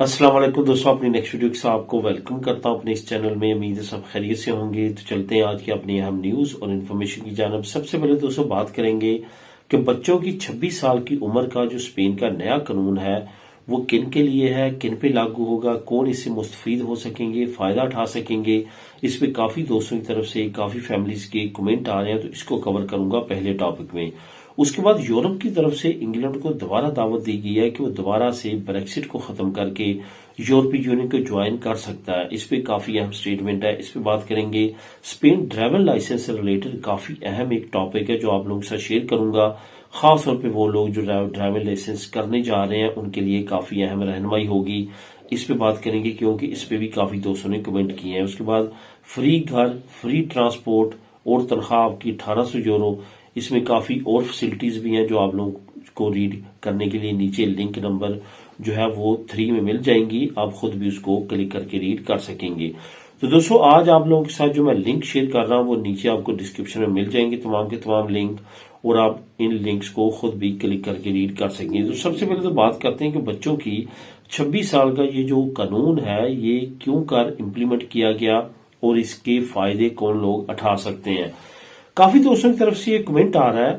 अस्सलाम वालेकुम दोस्तों, अपनी नेक्स्ट वीडियो के साथ आपको वेलकम करता हूं अपने इस चैनल में। उम्मीद है सब खैरियत से होंगे। तो चलते हैं आज की अपनी अहम न्यूज और इन्फॉर्मेशन की जानब। सबसे पहले दोस्तों बात करेंगे कि बच्चों की 26 साल की उम्र का जो स्पेन का नया कानून है वो किन के लिए है, किन पे लागू होगा, कौन इससे मुस्तफीद हो सकेंगे, फायदा उठा सकेंगे। इस पे काफी दोस्तों की तरफ से, काफी फैमिलीज के कमेंट आ रहे हैं, तो इसको कवर करूंगा पहले टॉपिक में। उसके बाद यूरोप की तरफ से इंग्लैंड को दोबारा दावत दी गई है कि वो दोबारा से ब्रेक्सिट को खत्म करके यूरोपीय यूनियन को ज्वाइन कर सकता है। इस पे काफी अहम स्टेटमेंट है, इस पे बात करेंगे। स्पेन ड्राइवर लाइसेंस से रिलेटेड काफी अहम एक टॉपिक है जो आप लोगों के साथ शेयर करूंगा। खास तौर पे वो लोग जो ड्राइवर लाइसेंस करने जा रहे हैं उनके लिए काफी अहम रहनुमाई होगी। इस पे बात करेंगे क्योंकि इस पे भी काफी दोस्तों ने कमेंट किए हैं। उसके बाद फ्री घर, फ्री ट्रांसपोर्ट और तनख्वाह आपकी 1800 यूरो। इसमें काफी और फैसिलिटीज भी हैं जो आप लोगों को रीड करने के लिए नीचे लिंक नंबर जो है वो 3 में मिल जाएंगी। आप खुद भी उसको क्लिक करके रीड कर सकेंगे। तो दोस्तों आज आप लोगों के साथ जो मैं लिंक शेयर कर रहा हूं वो नीचे आपको डिस्क्रिप्शन में मिल जाएंगे, तमाम के तमाम लिंक, और आप इन लिंक्स को खुद भी क्लिक करके रीड कर सकेंगे। तो सबसे पहले तो बात करते हैं कि बच्चों की 26 साल का ये जो कानून है ये क्यों कर इम्प्लीमेंट किया गया और इसके फायदे कौन लोग उठा सकते हैं। काफी दोस्तों की तरफ से ये कमेंट आ रहा है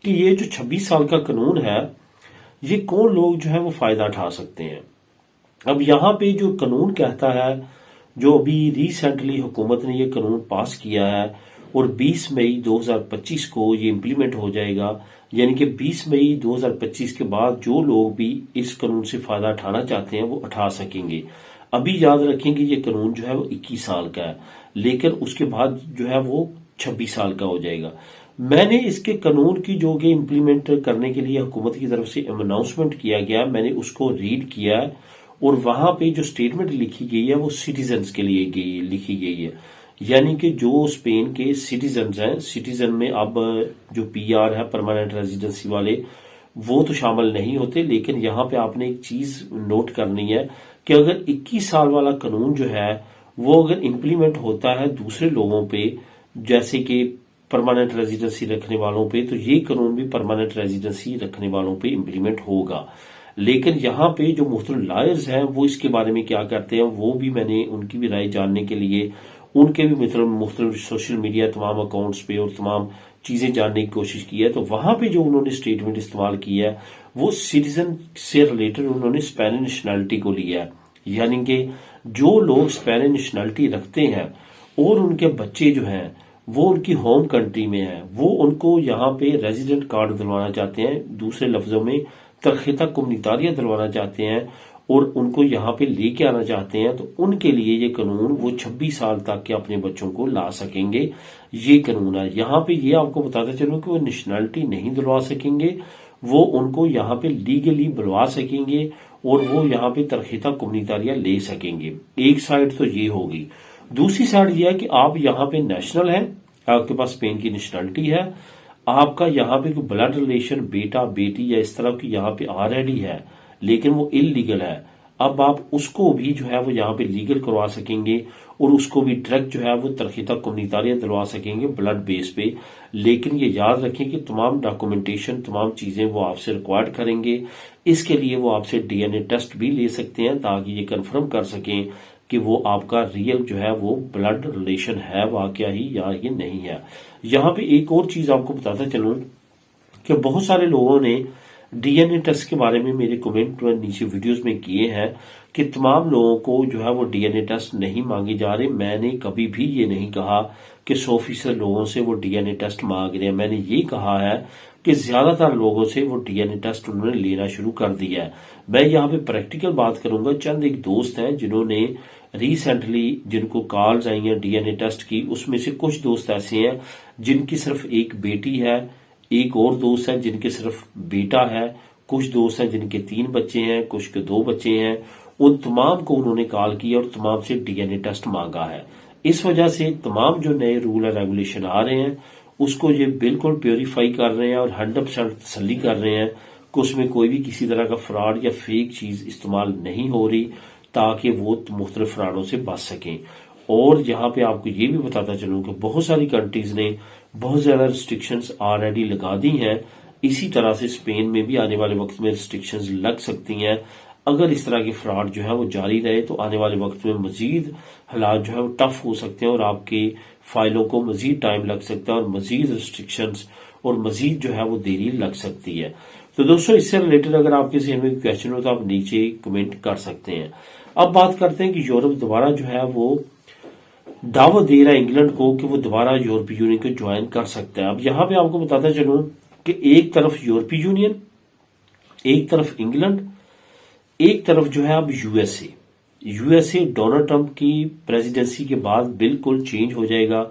कि ये जो 26 साल का कानून है ये कौन लोग जो है वो फायदा उठा सकते हैं। अब यहाँ पे जो कानून कहता है, जो अभी रिसेंटली हुकूमत ने ये कानून पास किया है और 20 मई 2025 को ये इम्प्लीमेंट हो जाएगा। यानी कि 20 मई 2025 के बाद जो लोग भी इस कानून से फायदा उठाना चाहते हैं वो उठा सकेंगे। अभी याद रखेंगे ये कानून जो है वो 21 साल का है, लेकिन उसके बाद जो है वो 26 साल का हो जाएगा। मैंने इसके कानून की जो कि इम्प्लीमेंट करने के लिए हुकूमत की तरफ से अनाउंसमेंट किया गया, मैंने उसको रीड किया है और वहां पे जो स्टेटमेंट लिखी गई है वो सिटीजन्स के लिए लिखी गई है। यानी कि जो स्पेन के सिटीजन्स हैं, सिटीजन में अब जो पीआर है, परमानेंट रेजिडेंसी वाले, वो तो शामिल नहीं होते। लेकिन यहाँ पे आपने एक चीज नोट करनी है कि अगर 21 साल वाला कानून जो है वो अगर इम्प्लीमेंट होता है दूसरे लोगों पे, जैसे कि परमानेंट रेजिडेंसी रखने वालों पे, तो ये कानून भी परमानेंट रेजिडेंसी रखने वालों पे इम्प्लीमेंट होगा। लेकिन यहाँ पे जो मुख्तलिफ लॉयर्स हैं वो इसके बारे में क्या करते हैं, वो भी मैंने उनकी भी राय जानने के लिए उनके भी मतलब मुख्तलिफ सोशल मीडिया तमाम अकाउंट्स पे और तमाम चीजें जानने की कोशिश की है। तो वहां पे जो उन्होंने स्टेटमेंट इस्तेमाल की है वो सिटीजन से रिलेटेड उन्होंने स्पेनिश नेशनैलिटी को लिया है। यानी कि जो लोग स्पेनिश नेशनैलिटी रखते हैं और उनके बच्चे जो हैं वो उनकी होम कंट्री में है, वो उनको यहाँ पे रेजिडेंट कार्ड दिलवाना चाहते हैं, दूसरे लफ्जों में तरखेता कम्युनितारिया दिलवाना चाहते हैं और उनको यहाँ पे लेके आना चाहते हैं, तो उनके लिए ये कानून वो 26 साल तक के अपने बच्चों को ला सकेंगे। ये कानून है। यहाँ पे ये आपको बताते चलूं कि वो नेशनैलिटी नहीं दिलवा सकेंगे, वो उनको यहाँ पे लीगली बुलवा सकेंगे और वो यहाँ पे तरखेता कम्युनितारिया ले सकेंगे। एक साइड तो ये होगी। दूसरी साइड यह है कि आप यहाँ पे नेशनल हैं, आपके पास स्पेन की नेशनलिटी है, आपका यहाँ पे कोई ब्लड रिलेशन बेटा बेटी या इस तरह की यहाँ पे ऑलरेडी है लेकिन वो इलीगल है, अब आप उसको भी जो है वो यहाँ पे लीगल करवा सकेंगे और उसको भी डायरेक्ट जो है वो तरखेता कम्युनितारिया दिलवा सकेंगे ब्लड बेस पे। लेकिन ये याद रखें कि तमाम डॉक्यूमेंटेशन, तमाम चीजें वो आपसे रिक्वायर्ड करेंगे। इसके लिए वो आपसे डीएनए टेस्ट भी ले सकते हैं ताकि ये कंफर्म कर सकें कि वो आपका रियल जो है वो ब्लड रिलेशन है वाकया ही या ये नहीं है। यहाँ पे एक और चीज आपको बताता चलूं कि बहुत सारे लोगों ने डीएनए टेस्ट के बारे में मेरे कमेंट नीचे वीडियोस में किए हैं कि तमाम लोगों को जो है वो डीएनए टेस्ट नहीं मांगे जा रहे। मैंने कभी भी ये नहीं कहा कि 100% लोगों से वो डीएनए टेस्ट मांग रहे हैं। मैंने ये कहा है कि ज्यादातर लोगों से वो डीएनए टेस्ट उन्होंने लेना शुरू कर दिया है। मैं यहाँ पे प्रैक्टिकल बात करूंगा। चंद एक दोस्त हैं जिन्होंने रिसेंटली जिनको कॉल्स आई हैं डीएनए टेस्ट की, उसमें से कुछ दोस्त ऐसे हैं जिनकी सिर्फ एक बेटी है, एक और दोस्त है जिनके सिर्फ बेटा है, कुछ दोस्त हैं जिनके 3 बच्चे हैं, कुछ के 2 बच्चे हैं। उन तमाम को उन्होंने कॉल किया और तमाम से डीएनए टेस्ट मांगा है। इस वजह से तमाम जो नए रूल और रेगुलेशन आ रहे हैं उसको ये बिल्कुल प्योरीफाई कर रहे हैं और 100% तसल्ली कर रहे हैं कि उसमें कोई भी किसी तरह का फ्रॉड या फेक चीज इस्तेमाल नहीं हो रही ताकि वो मुख्तलिफ फ्रॉडों से बच सकें। और यहाँ पे आपको ये भी बताता चलूं कि बहुत सारी कंट्रीज ने बहुत ज्यादा रिस्ट्रिक्शंस ऑलरेडी लगा दी हैं। इसी तरह से स्पेन में भी आने वाले वक्त में रिस्ट्रिक्शंस लग सकती हैं अगर इस तरह के फ्रॉड जो है वो जारी रहे तो आने वाले वक्त में मजीद हालात जो है वो टफ हो सकते हैं और आपके फाइलों को मजीद टाइम लग सकता है और मजीद रिस्ट्रिक्शंस और मजीद जो है वो देरी लग सकती है। तो दोस्तों, इससे रिलेटेड अगर आपके जहन में क्वेश्चन हो तो आप नीचे कमेंट कर सकते हैं। अब बात करते हैं कि यूरोप दोबारा जो है वो दावत दे रहा है इंग्लैंड को कि वो दोबारा यूरोपीय यूनियन को ज्वाइन कर सकता है। अब यहां पे आपको बताता चलूं कि एक तरफ यूरोपीय यूनियन, एक तरफ इंग्लैंड, एक तरफ जो है अब यूएसए डोनाल्ड ट्रंप की प्रेसिडेंसी के बाद बिल्कुल चेंज हो जाएगा।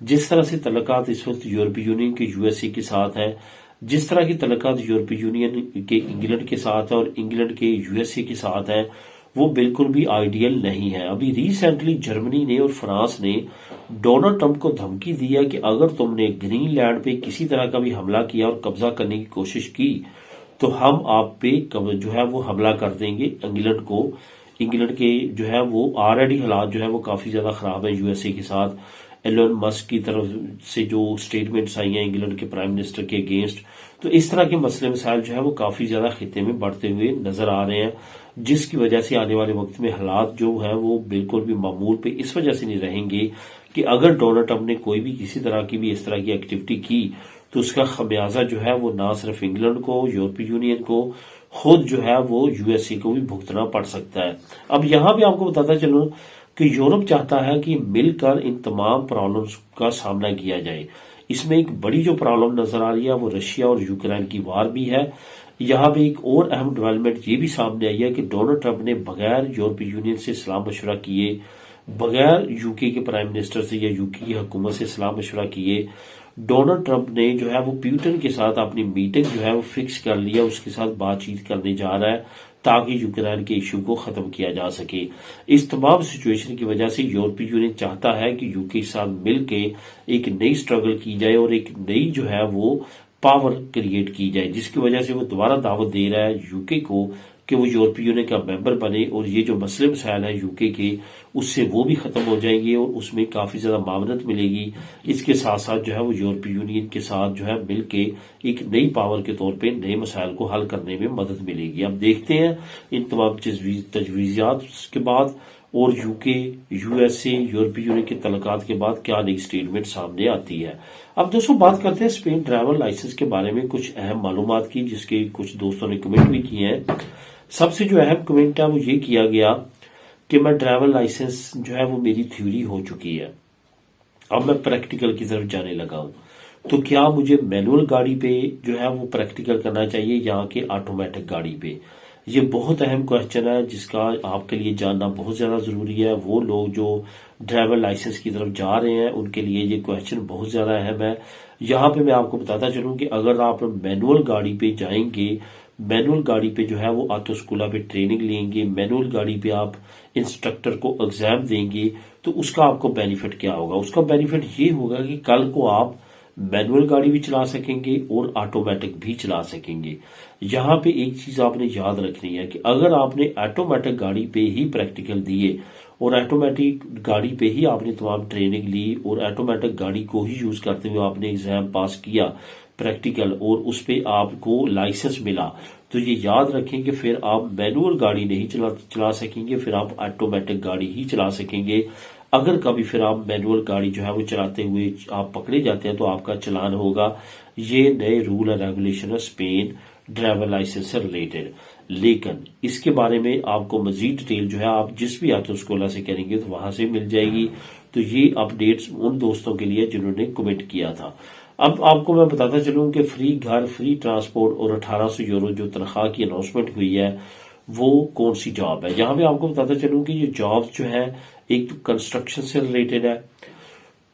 जिस तरह से तल्लुकात इस वक्त यूरोपीय यूनियन के यूएसए के साथ है, जिस तरह की तल्लुकात यूरोपीय यूनियन के इंग्लैंड के साथ है और इंग्लैंड के यूएसए के साथ है, वो बिल्कुल भी आइडियल नहीं है। अभी रिसेंटली जर्मनी ने और फ्रांस ने डोनाल्ड ट्रंप को धमकी दी है कि अगर तुमने ग्रीनलैंड पे किसी तरह का भी हमला किया और कब्जा करने की कोशिश की तो हम आप पे जो है वो हमला कर देंगे। इंग्लैंड के जो है वो ऑलरेडी हालात जो है वो काफी ज्यादा खराब है यूएसए के साथ। एलोन मस्क की तरफ से जो स्टेटमेंट्स आई हैं इंग्लैंड के प्राइम मिनिस्टर के अगेंस्ट, तो इस तरह के मसले मसाइल जो है वो काफी ज्यादा खिते में बढ़ते हुए नजर आ रहे हैं, जिसकी वजह से आने वाले वक्त में हालात जो है वो बिल्कुल भी मामूल पे इस वजह से नहीं रहेंगे कि अगर डोनाल्ड ट्रंप ने कोई भी किसी तरह की भी इस तरह की एक्टिविटी की तो उसका खमियाजा जो है वो ना सिर्फ इंग्लैंड को, यूरोपीय यूनियन को, खुद जो है वो यूएसए को भी भुगतना पड़ सकता है। अब यहां भी आपको बताता चलूं कि यूरोप चाहता है कि मिलकर इन तमाम प्रॉब्लम्स का सामना किया जाए। इसमें एक बड़ी जो प्रॉब्लम नजर आ रही है वो रशिया और यूक्रेन की वार भी है। यहां पे एक और अहम डेवलपमेंट ये भी सामने आई है कि डोनाल्ड ट्रंप ने बगैर यूरोपीय यूनियन से सलाह मशवरा किए, बगैर यूके के प्राइम मिनिस्टर से या यूके की हुकूमत से सलाह मशवरा किए, डोनाल्ड ट्रंप ने जो है वो प्यूटन के साथ अपनी मीटिंग जो है वो फिक्स कर लिया, उसके साथ बातचीत करने जा रहा है ताकि यूक्रेन के इशू को खत्म किया जा सके। इस तमाम सिचुएशन की वजह से यूरोपीय यूनियन चाहता है कि यूके के साथ मिलकर एक नई स्ट्रगल की जाए और एक नई जो है वो पावर क्रिएट की जाए, जिसकी वजह से वो दोबारा दावत दे रहा है यूके को कि वो यूरोपीय यूनियन का मेंबर बने और ये जो मसले मसाइल है यूके के उससे वो भी खत्म हो जाएंगे और उसमें काफी ज्यादा मामनत मिलेगी। इसके साथ साथ जो है वो यूरोपीय यूनियन के साथ जो है मिलके एक नई पावर के तौर पे नए मसाइल को हल करने में मदद मिलेगी। अब देखते हैं इन तमाम तजवीजात के बाद और यूके, यूएसए, यूरोपीय यूनियन के तल्लुकात के बाद क्या नई स्टेटमेंट सामने आती है। अब दोस्तों बात करते हैं स्पेन ड्राइवर लाइसेंस के बारे में कुछ अहम मालूमात की, जिसके कुछ दोस्तों ने कमेंट भी किए हैं। सबसे जो अहम कमेंट है वो ये किया गया कि मैं ड्राइवर लाइसेंस जो है वो मेरी थ्योरी हो चुकी है, अब मैं प्रैक्टिकल की तरफ जाने लगा हूं, तो क्या मुझे मैनुअल गाड़ी पे जो है वो प्रैक्टिकल करना चाहिए या कि ऑटोमेटिक गाड़ी पे? ये बहुत अहम क्वेश्चन है जिसका आपके लिए जानना बहुत ज्यादा जरूरी है। वो लोग जो ड्राइवर लाइसेंस की तरफ जा रहे हैं उनके लिए ये क्वेश्चन बहुत ज्यादा अहम है। यहाँ पे मैं आपको बताता चलूं कि अगर आप मैनुअल गाड़ी पे जाएंगे, मैनुअल गाड़ी पे जो है वो ऑटो स्कूला पे ट्रेनिंग लेंगे, मैनुअल गाड़ी पे आप इंस्ट्रक्टर को एग्जाम देंगे, तो उसका आपको बेनिफिट क्या होगा? उसका बेनिफिट ये होगा कि कल को आप मैनुअल गाड़ी भी चला सकेंगे और ऑटोमेटिक भी चला सकेंगे। यहाँ पे एक चीज आपने याद रखनी है कि अगर आपने ऑटोमेटिक गाड़ी पे ही प्रैक्टिकल दिए और ऑटोमेटिक गाड़ी पे ही आपने तमाम ट्रेनिंग ली और ऑटोमेटिक गाड़ी को ही यूज करते हुए आपने एग्जाम पास किया प्रैक्टिकल और उस पे आपको लाइसेंस मिला, तो ये याद रखें कि फिर आप मैनुअल गाड़ी नहीं चला सकेंगे, फिर आप ऑटोमेटिक गाड़ी ही चला सकेंगे। अगर कभी फिर आप मैनुअल गाड़ी जो है वो चलाते हुए आप पकड़े जाते हैं तो आपका चालान होगा। ये नए रूल एंड रेगुलेशन है स्पेन ड्राइवर लाइसेंस से रिलेटेड। लेकिन इसके बारे में आपको मजीद डिटेल जो है आप जिस भी ऑटो स्कूला से करेंगे तो वहां से मिल जाएगी। तो ये अपडेट्स उन दोस्तों के लिए जिन्होंने कमेंट किया था। अब आपको मैं बताता चलूं कि फ्री घर, फ्री ट्रांसपोर्ट और 1800 यूरो जो तनख्वाह की अनाउंसमेंट हुई है वो कौन सी जॉब है। यहाँ पे आपको बताता चलूं कि ये जॉब जो है एक तो कंस्ट्रक्शन से रिलेटेड है,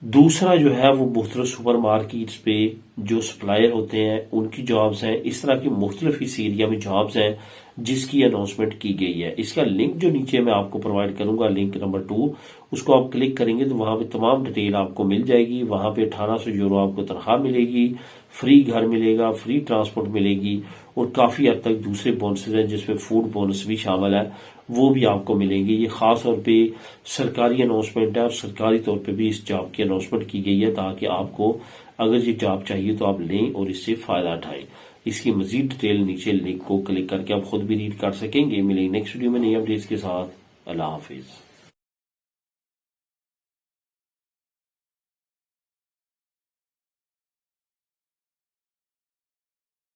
दूसरा जो है वो मुख्तलिफ सुपर मार्केट्स पे जो सप्लायर होते हैं उनकी जॉब्स हैं। इस तरह की मुख्तलिफ इस एरिया में जॉब्स हैं जिसकी अनाउंसमेंट की गई है। इसका लिंक जो नीचे मैं आपको प्रोवाइड करूंगा, लिंक नंबर 2, उसको आप क्लिक करेंगे तो वहां पे तमाम डिटेल आपको मिल जाएगी। वहां पे 1800 यूरो आपको तनख्वाह मिलेगी, फ्री घर मिलेगा, फ्री ट्रांसपोर्ट मिलेगी और काफी हद तक दूसरे बोनसेस हैं जिसमें फूड बोनस भी शामिल है, वो भी आपको मिलेंगे। ये खास तौर पे सरकारी अनाउंसमेंट है और सरकारी तौर पे भी इस जॉब की अनाउंसमेंट की गई है ताकि आपको अगर ये जॉब चाहिए तो आप लें और इससे फायदा उठाएं। इसकी मजीद डिटेल नीचे लिंक को क्लिक करके आप खुद भी रीड कर सकेंगे। मिलेंगे नेक्स्ट वीडियो में नई अपडेट्स के साथ। अल्लाह हाफिज।